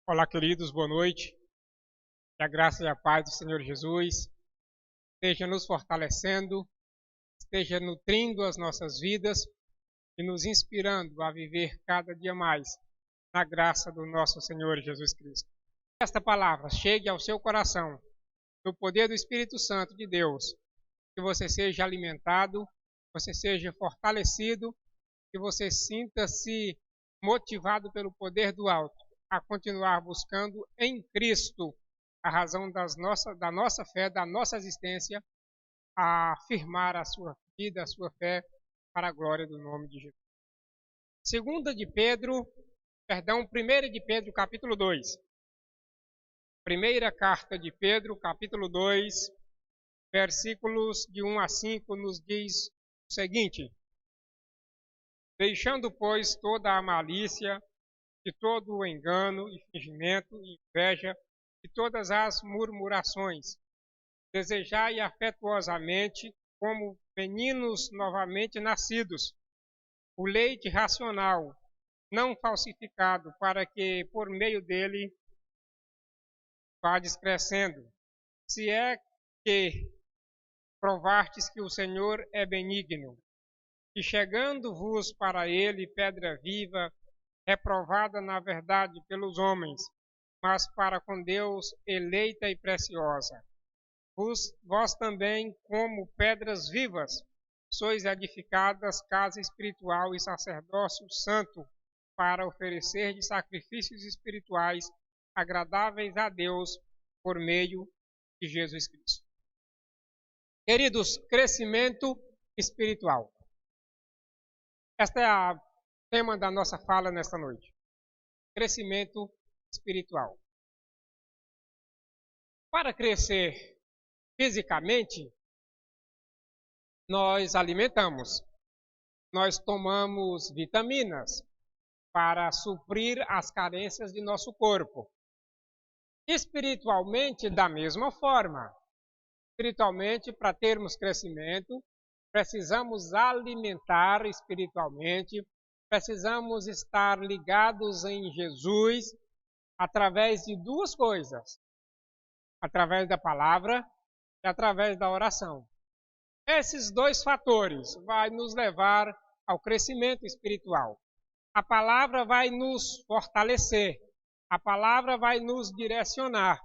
Olá, queridos, boa noite. Que a graça e a paz do Senhor Jesus esteja nos fortalecendo, esteja nutrindo as nossas vidas e nos inspirando a viver cada dia mais na graça do nosso Senhor Jesus Cristo. Que esta palavra chegue ao seu coração, no poder do Espírito Santo de Deus, que você seja alimentado, você seja fortalecido, que você sinta-se motivado pelo poder do alto a continuar buscando em Cristo a razão da nossa fé, da nossa existência, a afirmar a sua vida, a sua fé para a glória do nome de Jesus. Primeira de Pedro, capítulo 2. Primeira carta de Pedro, capítulo 2, versículos de 1 a 5, nos diz o seguinte: deixando, pois, toda a malícia, de todo o engano e fingimento e inveja, e todas as murmurações. Desejai afetuosamente, como meninos novamente nascidos, o leite racional, não falsificado, para que por meio dele vades crescendo. Se é que provastes que o Senhor é benigno, e chegando-vos para ele pedra viva, reprovada na verdade pelos homens, mas para com Deus eleita e preciosa. Vós também, como pedras vivas, sois edificadas casa espiritual e sacerdócio santo, para oferecer de sacrifícios espirituais agradáveis a Deus por meio de Jesus Cristo. Queridos, crescimento espiritual. Este é o tema da nossa fala nesta noite. Crescimento espiritual. Para crescer fisicamente, nós alimentamos, nós tomamos vitaminas para suprir as carências de nosso corpo. Espiritualmente, da mesma forma. Espiritualmente, para termos crescimento, precisamos alimentar espiritualmente, precisamos estar ligados em Jesus através de duas coisas: através da palavra e através da oração. Esses dois fatores vão nos levar ao crescimento espiritual. A palavra vai nos fortalecer, a palavra vai nos direcionar.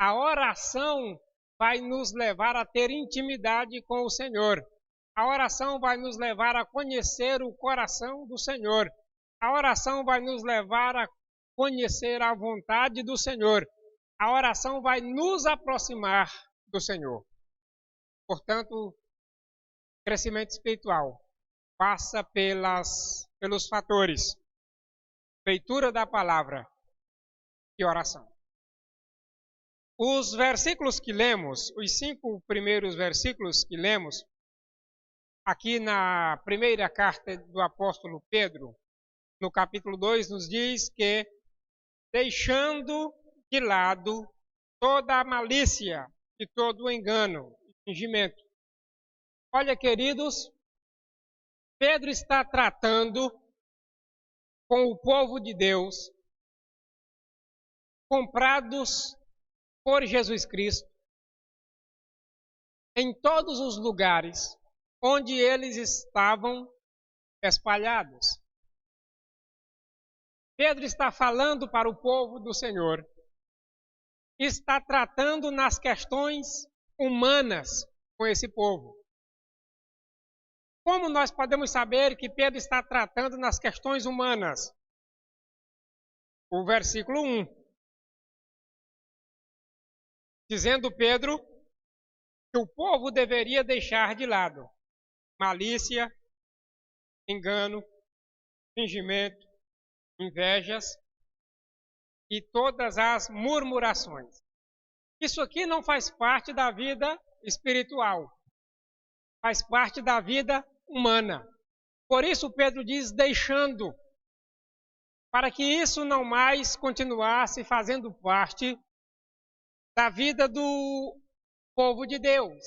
A oração vai nos levar a ter intimidade com o Senhor. A oração vai nos levar a conhecer o coração do Senhor. A oração vai nos levar a conhecer a vontade do Senhor. A oração vai nos aproximar do Senhor. Portanto, crescimento espiritual passa pelos fatores: leitura da palavra e oração. Os versículos que lemos, os 5 primeiros versículos que lemos, aqui na primeira carta do apóstolo Pedro, no capítulo 2, nos diz que, deixando de lado toda a malícia e todo o engano e fingimento. Olha, queridos, Pedro está tratando com o povo de Deus, comprados por Jesus Cristo, em todos os lugares onde eles estavam espalhados. Pedro está falando para o povo do Senhor, está tratando nas questões humanas com esse povo. Como nós podemos saber que Pedro está tratando nas questões humanas? O versículo 1. Dizendo Pedro que o povo deveria deixar de lado malícia, engano, fingimento, invejas e todas as murmurações. Isso aqui não faz parte da vida espiritual, faz parte da vida humana. Por isso Pedro diz deixando, para que isso não mais continuasse fazendo parte da vida do povo de Deus,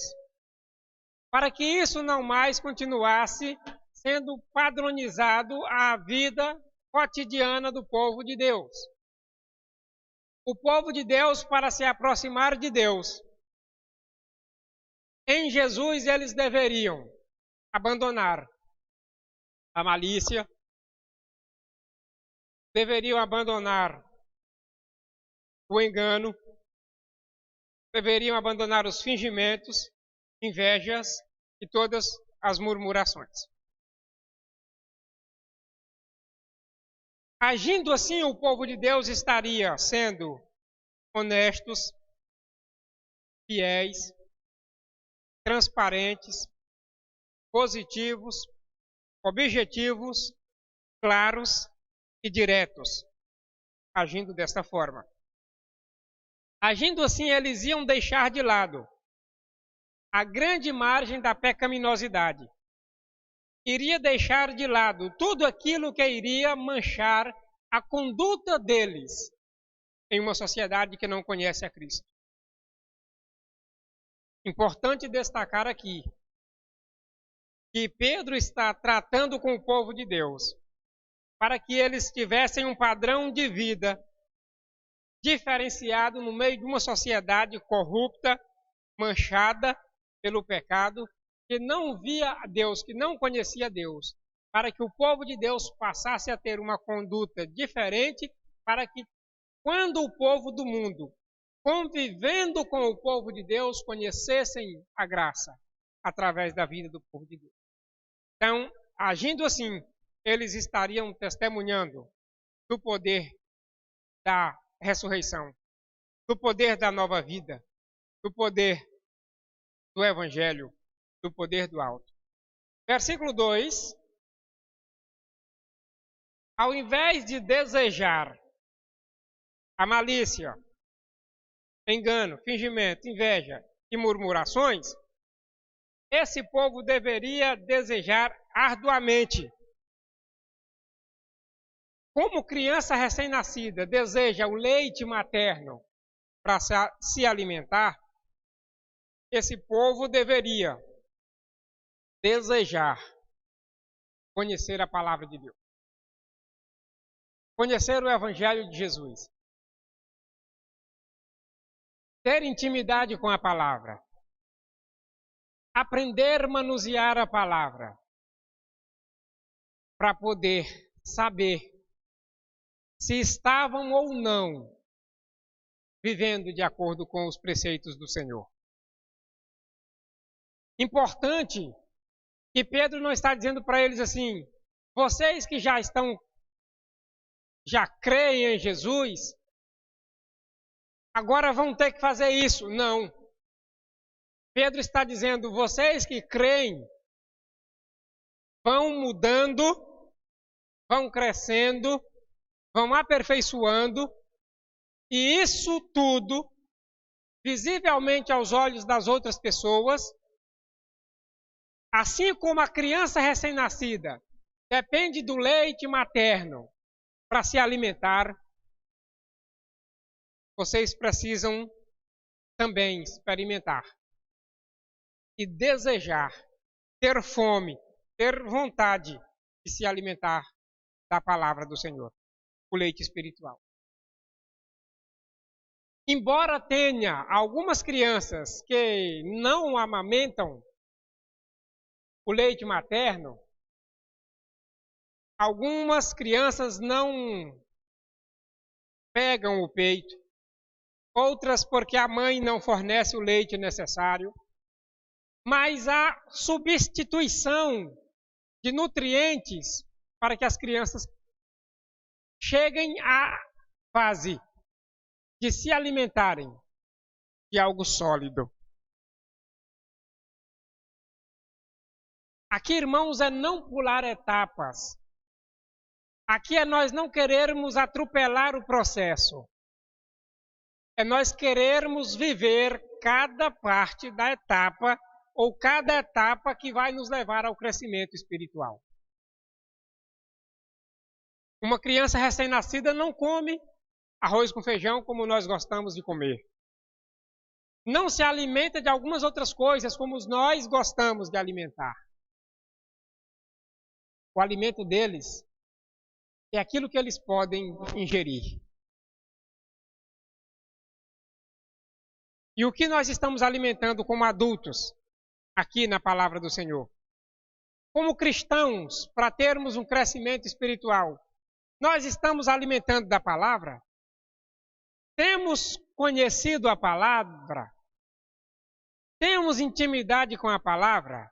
para que isso não mais continuasse sendo padronizado a vida cotidiana do povo de Deus. o povo de Deus para se aproximar de Deus. Em Jesus eles deveriam abandonar a malícia, deveriam abandonar o engano, deveriam abandonar os fingimentos, invejas e todas as murmurações. Agindo assim, o povo de Deus estaria sendo honestos, fiéis, transparentes, positivos, objetivos, claros e diretos, agindo desta forma. Agindo assim, eles iam deixar de lado a grande margem da pecaminosidade. Iria deixar de lado tudo aquilo que iria manchar a conduta deles em uma sociedade que não conhece a Cristo. Importante destacar aqui que Pedro está tratando com o povo de Deus para que eles tivessem um padrão de vida diferenciado no meio de uma sociedade corrupta, manchada pelo pecado, que não via a Deus, que não conhecia Deus, para que o povo de Deus passasse a ter uma conduta diferente, para que quando o povo do mundo, convivendo com o povo de Deus, conhecessem a graça através da vida do povo de Deus. Então, agindo assim, eles estariam testemunhando do poder da ressurreição, do poder da nova vida, do poder do Evangelho, do poder do alto. Versículo 2. Ao invés de desejar a malícia, engano, fingimento, inveja e murmurações, esse povo deveria desejar arduamente. Como criança recém-nascida deseja o leite materno para se alimentar, esse povo deveria desejar conhecer a palavra de Deus, conhecer o Evangelho de Jesus, ter intimidade com a palavra, aprender a manusear a palavra, para poder saber se estavam ou não vivendo de acordo com os preceitos do Senhor. Importante que Pedro não está dizendo para eles assim: vocês que já creem em Jesus, agora vão ter que fazer isso. Não. Pedro está dizendo: vocês que creem vão mudando, vão crescendo, vão aperfeiçoando, e isso tudo, visivelmente aos olhos das outras pessoas, assim como a criança recém-nascida depende do leite materno para se alimentar, vocês precisam também experimentar e desejar, ter fome, ter vontade de se alimentar da palavra do Senhor, o leite espiritual. Embora tenha algumas crianças que não amamentam o leite materno, algumas crianças não pegam o peito, outras porque a mãe não fornece o leite necessário, mas há substituição de nutrientes para que as crianças cheguem à fase de se alimentarem de algo sólido. Aqui, irmãos, é não pular etapas. Aqui é nós não querermos atropelar o processo. É nós querermos viver cada parte da etapa ou cada etapa que vai nos levar ao crescimento espiritual. Uma criança recém-nascida não come arroz com feijão como nós gostamos de comer. Não se alimenta de algumas outras coisas como nós gostamos de alimentar. O alimento deles é aquilo que eles podem ingerir. E o que nós estamos alimentando como adultos aqui na palavra do Senhor? Como cristãos, para termos um crescimento espiritual, nós estamos alimentando da palavra? Temos conhecido a palavra? Temos intimidade com a palavra?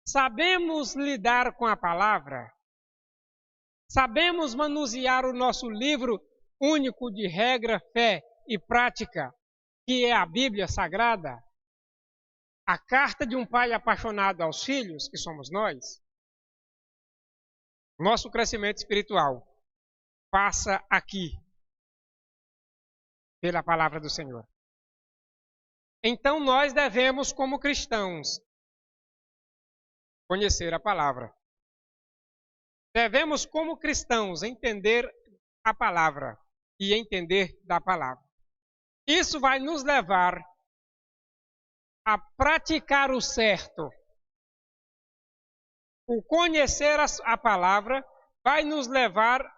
Sabemos lidar com a palavra? Sabemos manusear o nosso livro único de regra, fé e prática, que é a Bíblia Sagrada? A carta de um pai apaixonado aos filhos, que somos nós? Nosso crescimento espiritual passa aqui, pela palavra do Senhor. Então nós devemos, como cristãos, conhecer a palavra. Devemos, como cristãos, entender a palavra e entender da palavra. Isso vai nos levar a praticar o certo. O conhecer a palavra vai nos levar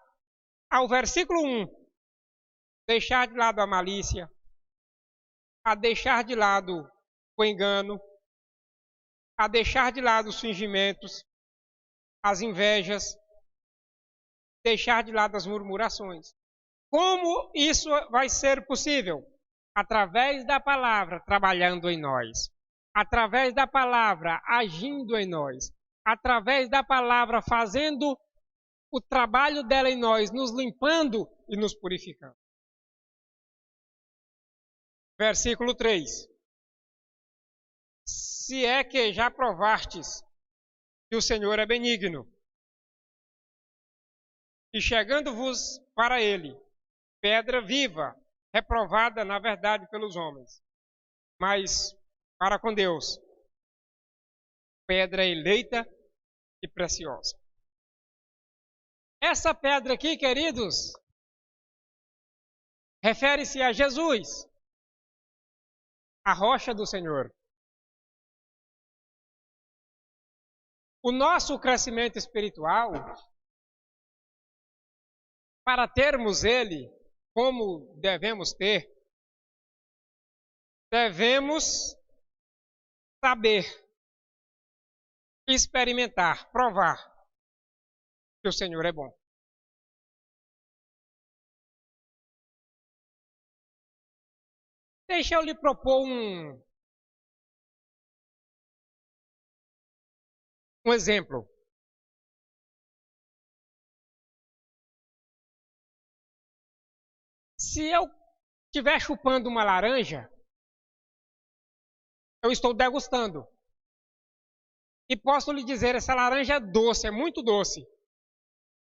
ao versículo 1. Deixar de lado a malícia, a deixar de lado o engano, a deixar de lado os fingimentos, as invejas, deixar de lado as murmurações. Como isso vai ser possível? Através da palavra trabalhando em nós, através da palavra agindo em nós, através da palavra fazendo o trabalho dela em nós, nos limpando e nos purificando. Versículo 3. Se é que já provastes que o Senhor é benigno, e chegando-vos para ele, pedra viva, reprovada na verdade pelos homens, mas para com Deus, pedra eleita e preciosa. Essa pedra aqui, queridos, refere-se a Jesus, a rocha do Senhor. O nosso crescimento espiritual, para termos ele como devemos ter, devemos saber, experimentar, provar que o Senhor é bom. Deixa eu lhe propor um exemplo. Se eu estiver chupando uma laranja, eu estou degustando. E posso lhe dizer, essa laranja é doce, é muito doce.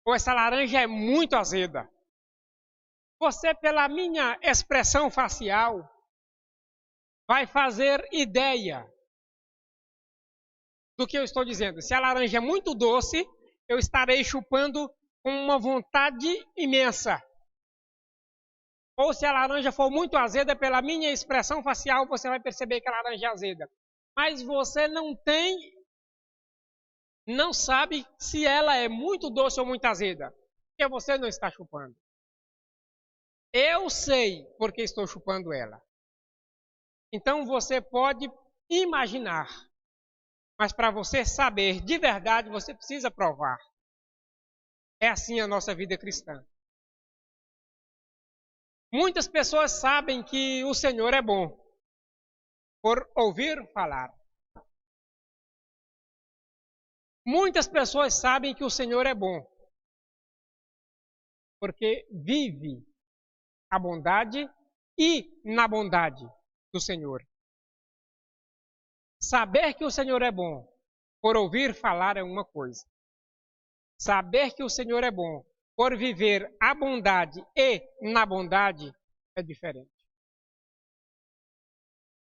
Ou essa laranja é muito azeda. Você, pela minha expressão facial, vai fazer ideia do que eu estou dizendo. Se a laranja é muito doce, eu estarei chupando com uma vontade imensa. Ou se a laranja for muito azeda, pela minha expressão facial, você vai perceber que a laranja é azeda. Mas você não sabe se ela é muito doce ou muito azeda, porque você não está chupando. Eu sei porque estou chupando ela. Então você pode imaginar, mas para você saber de verdade, você precisa provar. É assim a nossa vida cristã. Muitas pessoas sabem que o Senhor é bom por ouvir falar. Muitas pessoas sabem que o Senhor é bom porque vive a bondade e na bondade do Senhor. Saber que o Senhor é bom por ouvir falar é uma coisa. Saber que o Senhor é bom por viver a bondade e na bondade é diferente.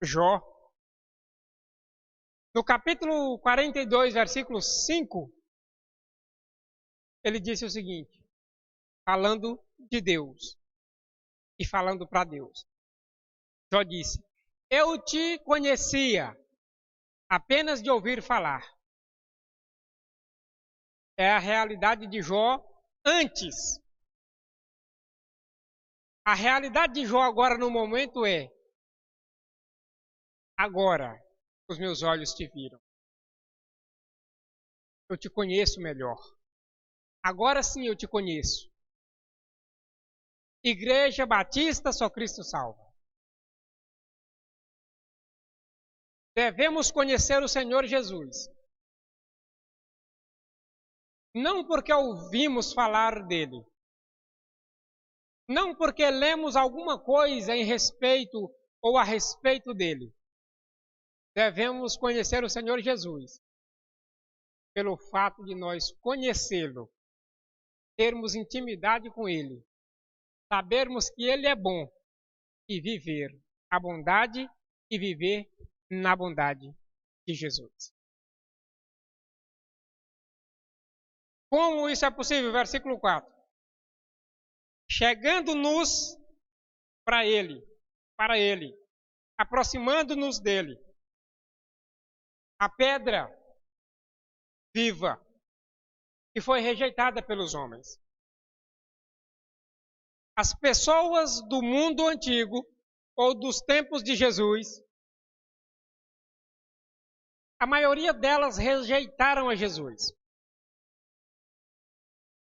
Jó, no capítulo 42, versículo 5, ele disse o seguinte, falando de Deus e falando para Deus. Jó disse, eu te conhecia apenas de ouvir falar. É a realidade de Jó antes. A realidade de Jó agora no momento é, Agora os meus olhos te viram. Eu te conheço melhor. Agora sim eu te conheço. Igreja Batista Só Cristo Salva. Devemos conhecer o Senhor Jesus. Não porque ouvimos falar dele. Não porque lemos alguma coisa em respeito ou a respeito dele. Devemos conhecer o Senhor Jesus pelo fato de nós conhecê-lo, termos intimidade com ele, sabermos que ele é bom e viver a bondade e viver na bondade de Jesus. Como isso é possível? Versículo 4. Chegando-nos para ele, aproximando-nos dele, a pedra viva que foi rejeitada pelos homens. As pessoas do mundo antigo ou dos tempos de Jesus, a maioria delas rejeitaram a Jesus.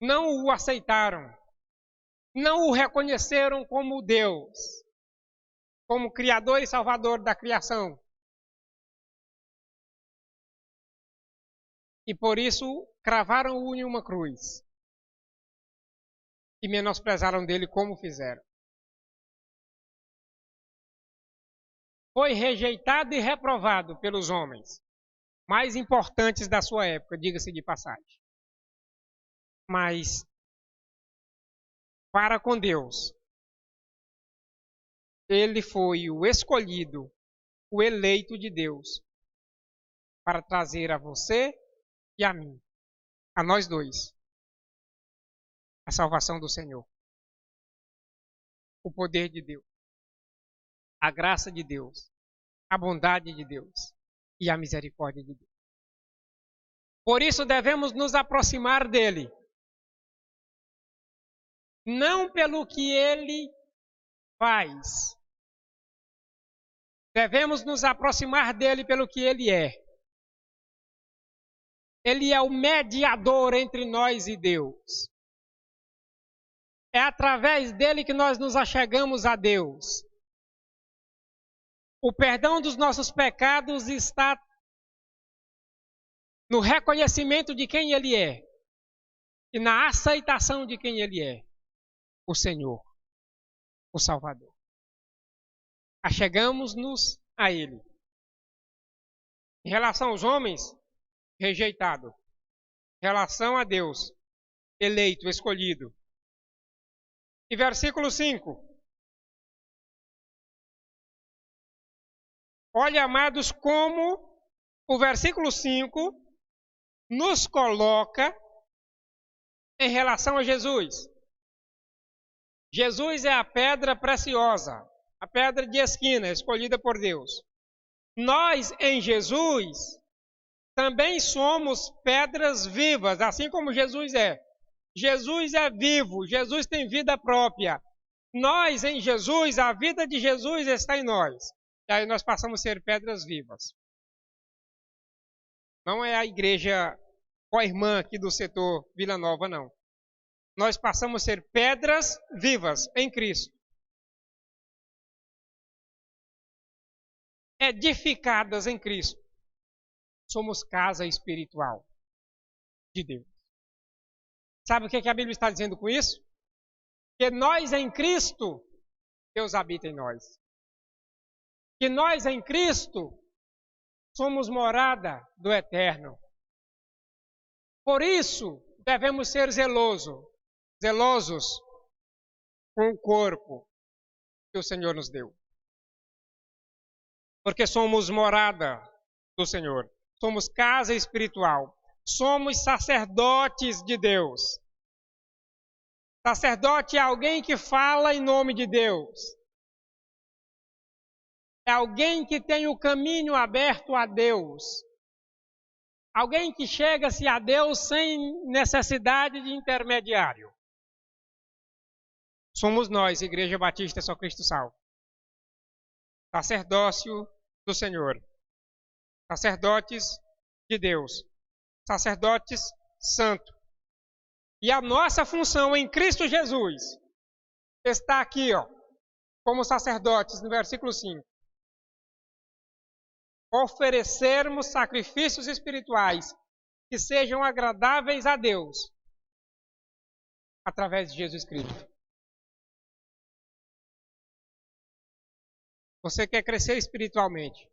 Não o aceitaram. Não o reconheceram como Deus, como Criador e Salvador da criação. E por isso cravaram-o em uma cruz. E menosprezaram dele como fizeram. Foi rejeitado e reprovado pelos homens mais importantes da sua época, diga-se de passagem. Mas, para com Deus, ele foi o escolhido, o eleito de Deus, para trazer a você e a mim, a nós dois, a salvação do Senhor, o poder de Deus, a graça de Deus, a bondade de Deus e a misericórdia de Deus. Por isso devemos nos aproximar dele, não pelo que ele faz. Devemos nos aproximar dele pelo que ele é. Ele é o mediador entre nós e Deus. É através dele que nós nos achegamos a Deus. O perdão dos nossos pecados está no reconhecimento de quem ele é e na aceitação de quem ele é, o Senhor, o Salvador. Achegamos-nos a ele. Em relação aos homens, rejeitado. Em relação a Deus, eleito, escolhido. E versículo 5. Olha, amados, como o versículo 5 nos coloca em relação a Jesus. Jesus é a pedra preciosa, a pedra de esquina, escolhida por Deus. Nós, em Jesus, também somos pedras vivas, assim como Jesus é. Jesus é vivo, Jesus tem vida própria. Nós, em Jesus, a vida de Jesus está em nós. E aí nós passamos a ser pedras vivas. Não é a igreja co-irmã aqui do setor Vila Nova, não. Nós passamos a ser pedras vivas em Cristo. Edificadas em Cristo. Somos casa espiritual de Deus. Sabe o que a Bíblia está dizendo com isso? Que nós em Cristo, Deus habita em nós. Que nós em Cristo somos morada do Eterno. Por isso, devemos ser zelosos com o corpo que o Senhor nos deu. Porque somos morada do Senhor. Somos casa espiritual. Somos sacerdotes de Deus. Sacerdote é alguém que fala em nome de Deus. É alguém que tem o caminho aberto a Deus. Alguém que chega-se a Deus sem necessidade de intermediário. Somos nós, Igreja Batista Só Cristo Salvo. Sacerdócio do Senhor, sacerdotes de Deus, sacerdotes santos. E a nossa função em Cristo Jesus está aqui, como sacerdotes, no versículo 5. Oferecermos sacrifícios espirituais que sejam agradáveis a Deus, através de Jesus Cristo. Você quer crescer espiritualmente?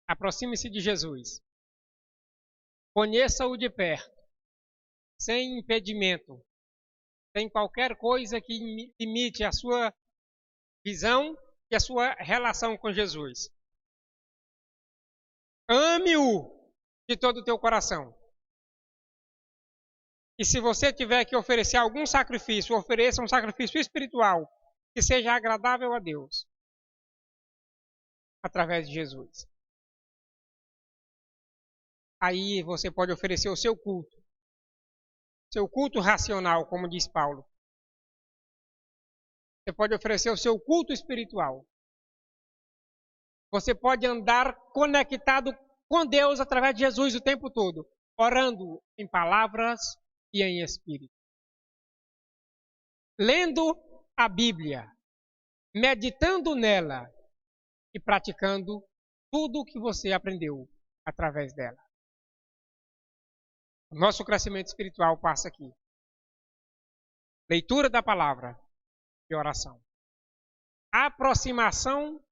Aproxime-se de Jesus. Conheça-o de perto, sem impedimento, sem qualquer coisa que limite a sua visão e a sua relação com Jesus. Ame-o de todo o teu coração. E se você tiver que oferecer algum sacrifício, ofereça um sacrifício espiritual que seja agradável a Deus, através de Jesus. Aí você pode oferecer o seu culto racional, como diz Paulo. Você pode oferecer o seu culto espiritual. Você pode andar conectado com Deus através de Jesus o tempo todo, orando em palavras e em espírito. Lendo a Bíblia, meditando nela e praticando tudo o que você aprendeu através dela. O nosso crescimento espiritual passa aqui. Leitura da palavra e oração. Aproximação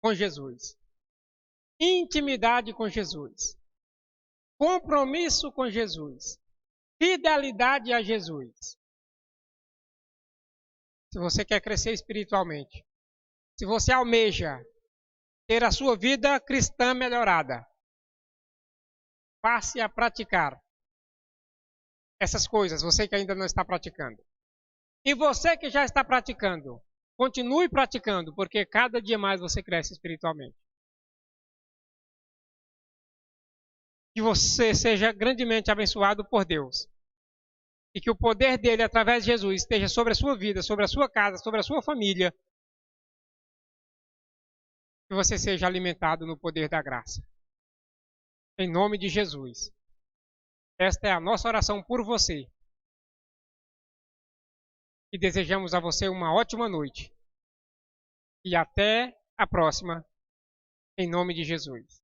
com Jesus. Intimidade com Jesus. Compromisso com Jesus. Fidelidade a Jesus. Se você quer crescer espiritualmente, se você almeja ter a sua vida cristã melhorada, passe a praticar essas coisas, você que ainda não está praticando. E você que já está praticando, continue praticando, porque cada dia mais você cresce espiritualmente. Que você seja grandemente abençoado por Deus. E que o poder dele, através de Jesus, esteja sobre a sua vida, sobre a sua casa, sobre a sua família. Que você seja alimentado no poder da graça. Em nome de Jesus. Esta é a nossa oração por você. E desejamos a você uma ótima noite. E até a próxima, em nome de Jesus.